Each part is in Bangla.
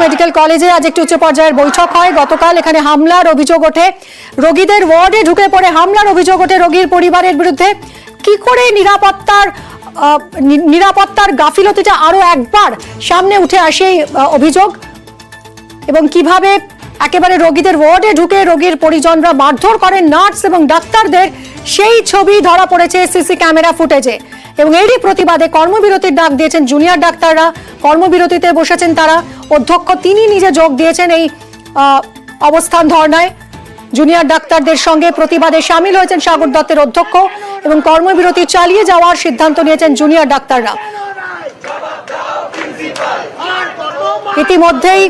মেডিকেল কলেজে আজ একটি উচ্চ পর্যায়ের বৈঠক হয়। গতকাল এখানে হামলার অভিযোগ ওঠে, রোগীদের ওয়ার্ডে ঢুকে পড়ে হামলার অভিযোগ ওঠে রোগীর পরিবারের বিরুদ্ধে। কি করে নিরাপত্তার গাফিলতিটা আরো একবার সামনে উঠে আসে এই অভিযোগ, এবং কিভাবে একেবারে রোগীদের ওয়ার্ডে ঢুকে রোগীর পরিজনরা মারধর করেন নার্স এবং ডাক্তারদের, সেই ছবি ধরা পড়েছে সিসি ক্যামেরা ফুটেজে। এবং এরই প্রতিবাদে কর্মবিরতির ডাক দিয়েছেন জুনিয়র ডাক্তাররা। কর্মবিরতিতে বসেছেন তারা। অধ্যক্ষ তিনি নিজে যোগ দিয়েছেন এই অবস্থান ধর্নায়। জুনিয়র ডাক্তারদের সঙ্গে প্রতিবাদে সামিল হয়েছেন সাগর দত্তের অধ্যক্ষ, এবং কর্মবিরতি চালিয়ে যাওয়ার সিদ্ধান্ত নিয়েছেন জুনিয়র ডাক্তাররা। ইতিমধ্যেই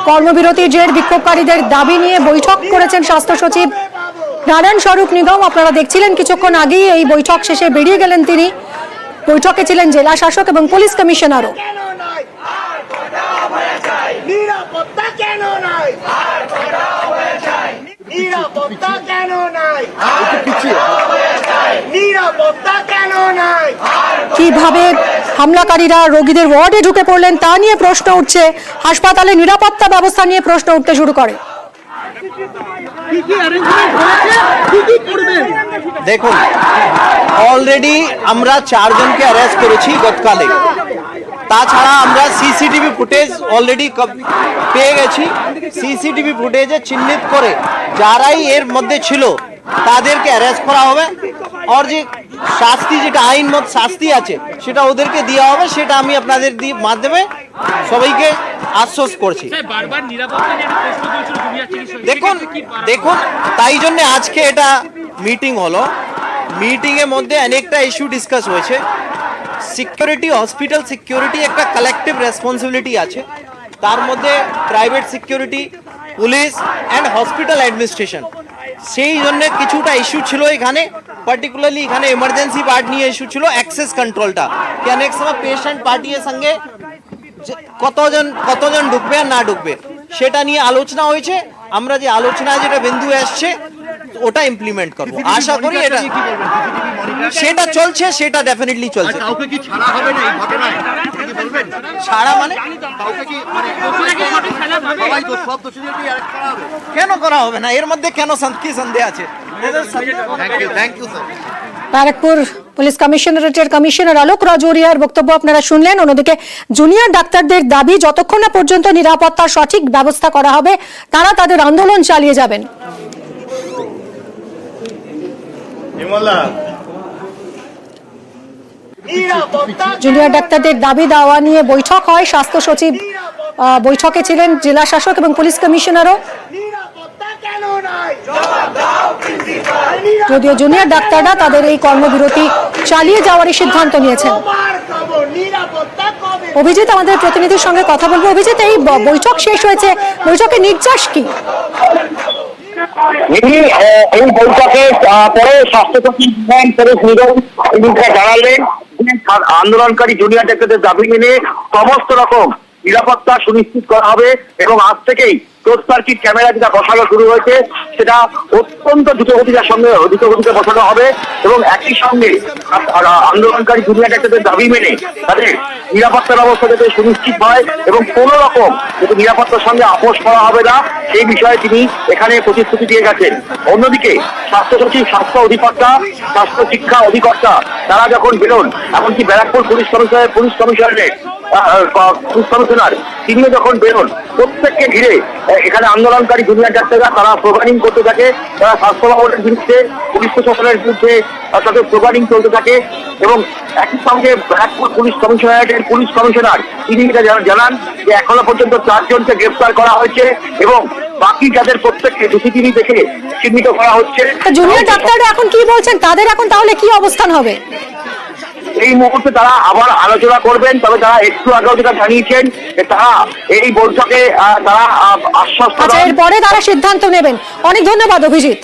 কর্মবিরতির জের বিক্ষোভকারীদের দাবি নিয়ে বৈঠক করেছেন স্বাস্থ্য সচিব নারায়ণ স্বরূপ নিগম। আপনারা দেখছিলেন কিছুক্ষণ আগেই এই বৈঠক শেষে বেরিয়ে গেলেন তিনি। বৈঠকে ছিলেন জেলা শাসক এবং পুলিশ কমিশনারও। কিভাবে হামলাকারীরা রোগীদের ওয়ার্ডে ঢুকে পড়লেন তা নিয়ে প্রশ্ন উঠছে। হাসপাতালে নিরাপত্তা ব্যবস্থা নিয়ে প্রশ্ন উঠতে শুরু করে। দেখুন, অলরেডি আমরা 4 জনকে অ্যারেস্ট করেছি গতকালে। তাছাড়া আমরা সিসিটিভি ফুটেজ অলরেডি পেয়ে গেছি। সিসিটিভি ফুটেজে চিহ্নিত করে যারাই এর মধ্যে ছিল তাদেরকে অ্যারেস্ট করা হবে, আর যে শাস্তি, যেটা আইনমত শাস্তি আছে সেটা ওদেরকে দেওয়া হবে, সেটা আমি আপনাদের মাধ্যমে সবাইকে আশ্বস্ত করছি। দেখুন তাই জন্য আজকে এটা মিটিং হলো। মিটিংয়ের মধ্যে অনেকটা ইস্যু ডিসকাস হয়েছে। সিকিউরিটি, হসপিটাল সিকিউরিটি একটা কালেকটিভ রেসপন্সিবিলিটি আছে। তার মধ্যে private security, police and hospital administration, সেই জন্য কিছুটা ইস্যু ছিল এখানে। পার্টিকুলারলি এখানে এমার্জেন্সি পার্ট নিয়ে ইস্যু ছিল, অ্যাক্সেস কন্ট্রোলটা, কি অনেক সময় পেশেন্ট পার্টির সঙ্গে কতজন ঢুকবে আর না ঢুকবে সেটা নিয়ে আলোচনা হয়েছে। আমরা যে আলোচনায় যেটা বিন্দু আসছে ওটা ইমপ্লিমেন্ট করবো আশা করি। এটা সেটা চলছে, সেটা ডেফিনেটলি চলছে। ছাড়া মানে কেন করা হবে না? এর মধ্যে কেন কি সন্দেহ আছে? ব্যারাকপুর পুলিশ কমিশনারেটের কমিশনার আলোক রাজৌরিয়ার বক্তব্য আপনারা শুনলেন। অন্যদিকে জুনিয়র ডাক্তারদের দাবি, যতক্ষণ না পর্যন্ত নিরাপত্তার সঠিক ব্যবস্থা করা হবে তারা তাদের আন্দোলন চালিয়ে যাবেন। জুনিয়র ডাক্তারদের দাবি দেওয়া নিয়ে বৈঠক হয়। স্বাস্থ্য সচিব বৈঠকে ছিলেন, জেলা শাসক এবং পুলিশ কমিশনারও। যদিও জুনিয়র ডাক্তাররা তাদের এই কর্মবিরতি চালিয়ে যাওয়ারই সিদ্ধান্ত নিয়েছেন। অভিজিৎ, আমাদের প্রতিনিধির সঙ্গে কথা বলবো। অভিজিৎ, এই বৈঠক শেষ হয়েছে, বৈঠকের নির্যাস কি? এই বৈঠকে পরে স্বাস্থ্য সচিব জানালেন আন্দোলনকারী জুনিয়র ডাক্তারদের দাবি মেনে সমস্ত রকম নিরাপত্তা সুনিশ্চিত করা হবে, এবং আজ থেকেই ক্লোজ সার্কিট ক্যামেরা যেটা বসানো শুরু হয়েছে সেটা অত্যন্ত দ্রুতগতিতে বসানো হবে, এবং একই সঙ্গে আন্দোলনকারী জুনিয়র ডাক্তারদের দাবি মেনে তাদের নিরাপত্তা ব্যবস্থা যাতে সুনিশ্চিত হয় এবং কোন রকম যাতে নিরাপত্তার সঙ্গে আপোষ করা হবে না, সেই বিষয়ে তিনি এখানে প্রতিশ্রুতি দিয়ে গেছেন। অন্যদিকে স্বাস্থ্য সচিব, স্বাস্থ্য অধিকর্তা, স্বাস্থ্য শিক্ষা অধিকর্তা তারা যখন বেরোন, এমনকি ব্যারাকপুর পুলিশ কমিশনার তিনিও যখন বেরোন, প্রত্যেককে ঘিরে এখানে আন্দোলনকারী জুনিয়র ডাক্তাররা তারা স্লোগানিং করতে থাকে। তারা স্বাস্থ্য ভবনের বিরুদ্ধে, পুলিশ প্রশাসনের বিরুদ্ধে তাদের স্লোগানিং চলতে থাকে। এবং একই সঙ্গে ব্যারাকপুর পুলিশ কমিশনারেটের পুলিশ কমিশনার তিনি এটা জানান যে এখনো পর্যন্ত 4 জনকে গ্রেফতার করা হয়েছে, এবং বাকি যাদের প্রত্যেককে সিসিটিভি দেখে চিহ্নিত করা হচ্ছে। জুনিয়র ডাক্তাররা এখন কি বলছেন, তাদের এখন তাহলে কি অবস্থান হবে? এই মুহূর্তে তারা আবার আলোচনা করবেন, তবে তারা একটু আগেও যেটা জানিয়েছেন তারা এই বৈঠকে তারা আশ্বস্ত, এরপরে তারা সিদ্ধান্ত নেবেন। অনেক ধন্যবাদ অভিজিৎ।